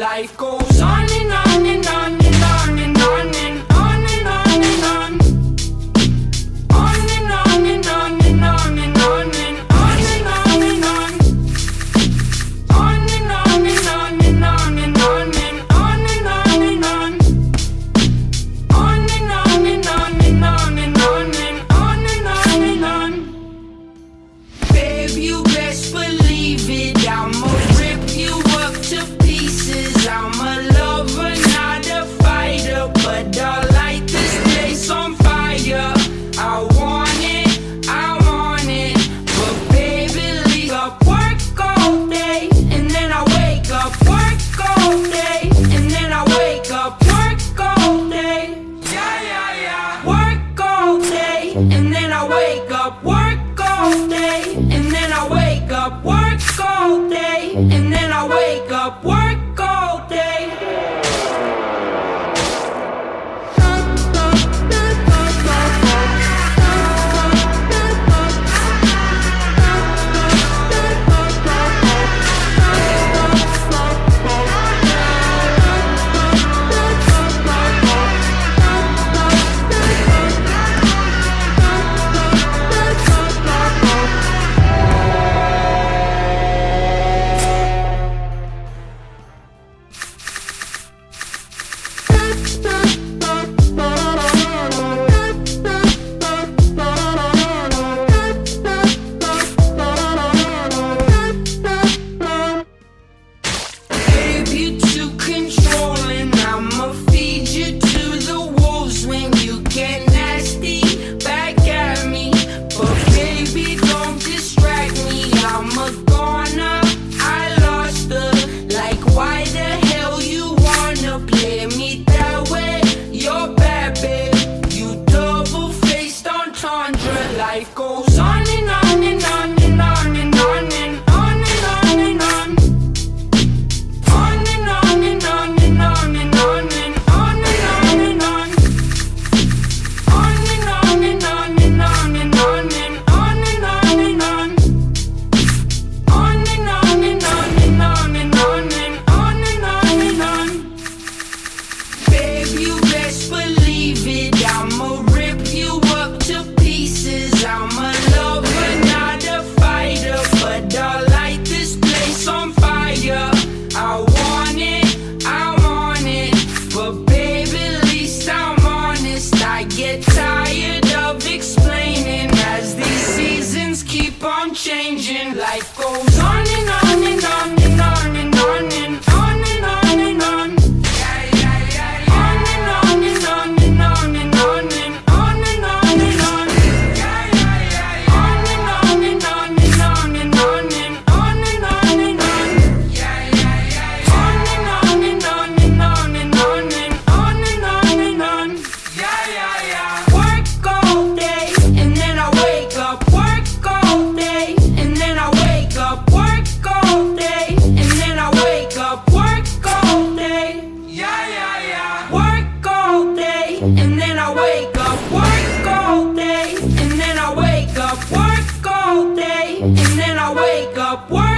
life goes on and on and on and on and on and on and on and on. On and on and on and on and on and on and on and on. On and on and on and on and on and on and on and on. On and on and on and on and on and on and on and on. Babe, you best believe it, I'ma rip you up to pieces. I'm a lover, not a fighter, but I'll light this place on fire. I want it, I want it, but baby, leave up work all day, and then I wake up, work all day, and then I wake up, work all day. Yeah, yeah, yeah. Work all day, and then I wake up, work all day, and then I wake up, work all day, and then I wake up, work all day. Babe, you too controlling, I'ma feed you to the wolves when you get nasty back at me. But baby, don't distract me, I'm a goner, I lost her. Like why the hell you wanna play me that way? You're bad, babe, you double-faced entendre. Life goes on and on and on and on and on and on and on and on. On and on and on and on and on and on and on and on. On and on and on and on and on and on and on and on. On and on and on and on and on and on and on and on. Babe, you best believe it, I'ma rip you up to pieces. I'm a lover, not a fighter, but I'll light this place on fire. I want it, but baby, at least I'm honest. I get tired of explaining as these seasons keep on changing. Life goes on and on and on and on and on and on and on and on. On and on and on and on and on and on and on and on. On and on and on and on and on and on and on and on. On and on and on and on and on and on and on and on. Yeah, yeah, yeah. Work all day, and then I wake up, work all day, and then I wake up, work all day, and then I wake up, work all day. Yeah, yeah, yeah. Work all day, and then I wake up, work all day, and then I wake up, work all day, and then I wake up, work